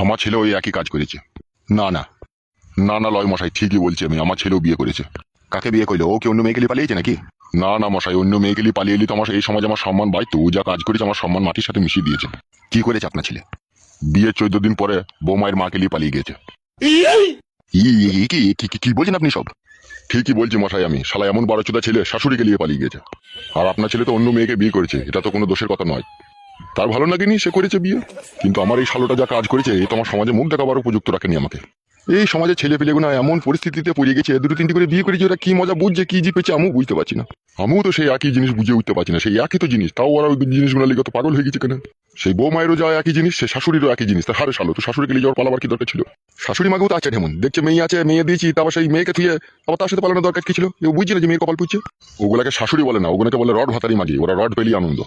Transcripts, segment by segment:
আমার ছেলে ওই একই কাজ করেছে। না না, না না লয় মশাই, ঠিকই বলছি আমি, আমার ছেলেও বিয়ে করেছে। কাকে বিয়ে করলো? ও কি অন্য মেয়েকে নিয়ে পালিয়েছে নাকি? না না মশাই, অন্য মেয়েকে নিয়ে পালিয়ে এলি তো আমার এই সমাজে আমার সম্মান বাড়তো। ও যা কাজ করেছে আমার সম্মান মাটির সাথে মিশিয়ে দিয়েছে। কি করেছে আপনার ছেলে? বিয়ের 14 দিন পরে বৌমায়ের মাকে নিয়ে পালিয়ে গেছে। কি বলছেন আপনি সব? ঠিকই বলছি মশাই আমি, শালা এমন 12 ছেলে শাশুড়িকে নিয়ে পালিয়ে গেছে। আর আপনার ছেলে তো অন্য মেয়েকে বিয়ে করেছে, এটা তো কোনো দোষের কথা নয়। তার ভালো লাগেনি, সে করেছে বিয়ে। কিন্তু আমার এই শালোটা যা কাজ করেছে এ তো আমার সমাজে মুখ দেখাবার উপযুক্ত রাখেনি আমাকে। এই সমাজে ছেলে পেলেগুনা এমন পরিস্থিতিতে পড়ে গেছে, 2-3টি করে বিয়ে করেছে, ওরা কি মজা বুঝছে কি জিপেছে আমিও বুঝতে পারছি না। আমিও তো সেই একই জিনিস বুঝে উঠতে পারছি না, সেই একই তো জিনিস, তাও ওরা ওই জিনিসগুলো লিখে তো পাগল হয়ে গেছে কেন? সেই বৌমায়েরও যা একই জিনিস, সে শাশুড়িরও একই জিনিস। তার হারে শালো তো শাশুড়িকে নিয়ে যাওয়ার পালাবার কি দরকার ছিল? শাশুড়ি মাকেও তো আছে ঢেমন, দেখছে মেয়ে আছে, মেয়ে দিয়েছি, তারপর সেই মেয়েকে থুয়ে আবার তার সাথে পালানোর দরকার কি ছিল? ও বুঝছে না যে মেয়ের কপাল পুচ্ছে। ওগুলাকে শাশুড়ি বলে না, ওগুলোকে বলে রড ভাতারি মাগি, ওরা রড পেলেই আনন্দ।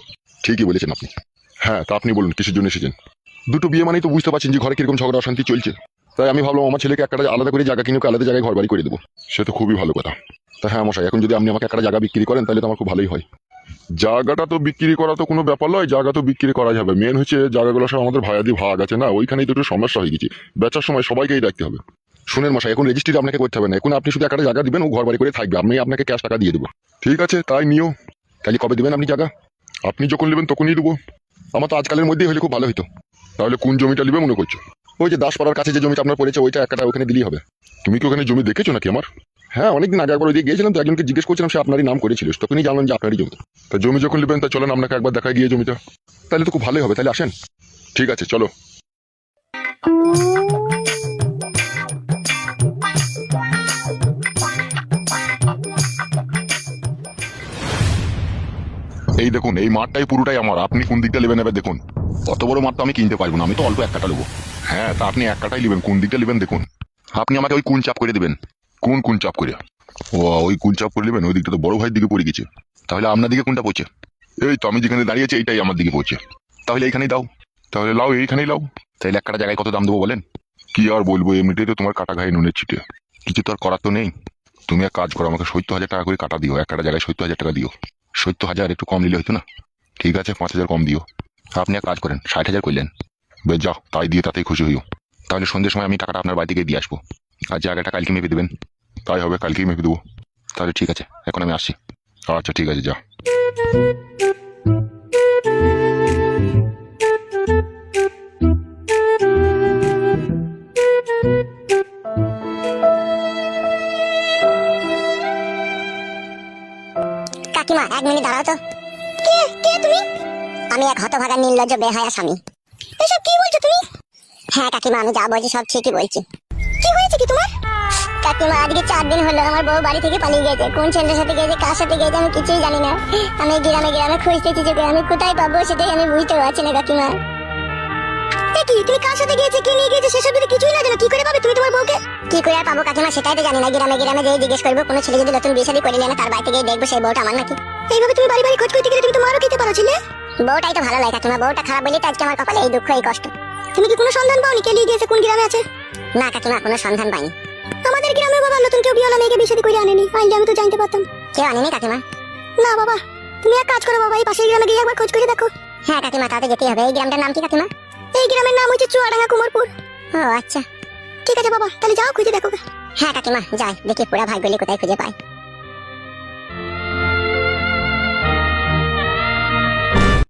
ঠিকই বলেছেন আপনি। হ্যাঁ, তা আপনি বলুন কিসের জন্য এসেছেন? দুটো বিয়ে মানেই তো বুঝতে পারছেন যে ঘরে কিরকম ঝগড়া অশান্তি চলছে। তাই আমি ভাবলাম আমার ছেলেকে একটা আলাদা করে জায়গা কিনে আলাদা জায়গায় ঘর বাড়ি করে দেবো। সে তো খুবই ভালো কথা। তা হ্যাঁ মশাই, এখন যদি আপনি আমাকে একটা জায়গা বিক্রি করেন তাহলে তো আমার খুব ভালোই হয়। জায়গাটা তো বিক্রি করা তো কোনো ব্যাপার নয়, জায়গা তো বিক্রি করা যাবে। মেন হচ্ছে জায়গাগুলো সব আমাদের ভাইয়াদি ভাগ আছে না, ওইখানেই তো একটু সমস্যা হয়ে গেছে। বেচার সময় সবাইকেই রাখতে হবে। শুনেন মশাই, এখন রেজিস্ট্রি আপনাকে করতে হবে না, এখন আপনি শুধু একটা জায়গা দিবেন, ও ঘর বাড়ি করে থাকবে, আমি আপনাকে ক্যাশ টাকা দিয়ে দেবো। ঠিক আছে, তাই নিও। তাহলে কবে দেবেন আপনি জায়গা? আপনি যখন নেবেন তখনই দেবো। আমার তো আজকালের মধ্যেই হলে খুব ভালো হতো। তাহলে কোন জমিটা নেবে মনে করছো? ওই যে দাসপাড়ার কাছে যে জমিটা আপনার পড়েছে ওইটা একটা ওখানে দিলেই হবে। তুমি কি ওখানে জমি দেখেছো নাকি আমার? হ্যাঁ, অনেকদিন আগে একবার ওইদিকে গিয়েছিলাম তো, একজনকে জিজ্ঞেস করছিলাম, সে আপনারই নাম করেছিল, তখনই জানলাম যে আপনারই জমি। তা জমি যখন নেবেন তা চলেন আপনাকে একবার দেখা গিয়ে জমিটা। তাহলে তো খুব ভালোই হবে, তাহলে আসেন। ঠিক আছে চলো। এই দেখুন, এই মাঠটাই পুরোটাই আমার, আপনি কোন দিকটা নেবেন এবার দেখুন। অত বড় মাঠ তো আমি কিনতে পারবো না, আমি তো অল্প এক কাটা নেবো। হ্যাঁ, তা আপনি এক কাটাই নেবেন, কোন দিকটা নেবেন দেখুন। আপনি আমাকে ওই কোন চাপ করে দেবেন। কোন চাপ করে? ও, ওই কোন চাপ করে নেবেন, ওই দিকটা তো বড় ভাইয়ের দিকে পড়ে গেছে। তাহলে আপনার দিকে কোনটা পড়ছে? এই তো আমি যেখানে দাঁড়িয়েছি এইটাই আমার দিকে পড়ছে। তাহলে এইখানেই দাও। তাহলে লাও, এইখানেই লাও। তাহলে এক কাটা জায়গায় কত দাম দেবো বলেন? কি আর বলবো, এমনিতেই তো তোমার কাটা ঘায়ে নুনের ছিটে, কিছু তো আর করার তো নেই। তুমি এক কাজ করো, আমাকে 70,000 টাকা করে কাটা দিও, এক কাটা জায়গায় 70,000 টাকা দিও। 70,000 একটু কম নিলে হতো না? ঠিক আছে, 5,000 কম দিও। আপনি এক কাজ করেন, 60,000 করলেন। বেশ যাও, তাই দিয়ে তাতেই খুশি হইও। তাহলে সন্ধ্যের সময় আমি টাকাটা আপনার বাড়ি থেকে দিয়ে আসবো। আর জায়গাটা কালকে মেপে দেবেন। তাই হবে, কালকেই মেপে দেবো। তাহলে ঠিক আছে, এখন আমি আসছি। আচ্ছা ঠিক আছে, যা। কাকিমা, 1 মিনিট দাঁড়াও তো। কে কে তুমি? আমি এক হতভাগা নির্লজ্জ বেহায়া স্বামী। এসব কি বলছো তুমি? হ্যাঁ কাকিমা, আমি যা বলছি সব ঠিকই বলছি। কি হয়েছে কি তোমার? কাকিমা, আজকে 4 দিন হলো আমার বউ বাড়ি থেকে পালিয়ে গেছে। কোন ছেলের সাথে গেছে, কার সাথে গেছে আমি কিছুই জানি না। আমি গ্রামে খুঁজতেছি, যে আমি কোথায় পাবো সেটাই আমি বুঝতে পারছি না কাকিমা। কি তুমি কার সাথে গিয়েছে, কি নিয়ে গিয়েছে সেসব যদি কিছুই না জানো, কি করে পাবে তুমি তোমার বউকে? কি করে আর পাবো কাকিমা সেটাই তো জানি না। গ্রামে যেই জিজ্ঞেস করবো, কোনো ছেলে যদি নতুন বিয়ে শাদী করে না তার বাড়িতে গিয়ে দেখবো সেই বউটা আমার নাকি। এইভাবে তুমি বাড়ি খোঁজ করতে গেলে তুমি তো মারও খেতে পারো ছিলে। বউটাই তো ভালো লাগে কাকিমা, বউটা খারাপ বলেই তো আজকে আমার কপালে এই দুঃখ এই কষ্ট। তুমি কি কোনো সন্ধান পাওনি কে নিয়ে গিয়েছে, কোন গ্রামে আছে? না কাকিমা, কোনো সন্ধান পাইনি। আমাদের গ্রামে বাবা নতুন কেউ বিয়েওয়ালা মেয়েকে বিয়ে শাদী করে আনেনি, আনলে আমি তো জানতে পারতাম। কেউ আনেনি কাকিমা? না বাবা। তুমি এক কাজ করো বাবা, এই পাশের গ্রামে গিয়ে একবার খোঁজ করে দেখো। হ্যাঁ কাকিমা, তাতে যেতেই হবে। এই গ্রামটার নাম কি কাকিমা? এই গ্রামের নাম হচ্ছে চুয়াডাঙ্গা কুমোরপুর। ও আচ্ছা, ঠিক আছে বাবা, তাহলে যাও খুঁজে দেখো। হ্যাঁ কাকিমা, যাই দেখি পুরা ভাই বলি কোথায় খুঁজে পাই।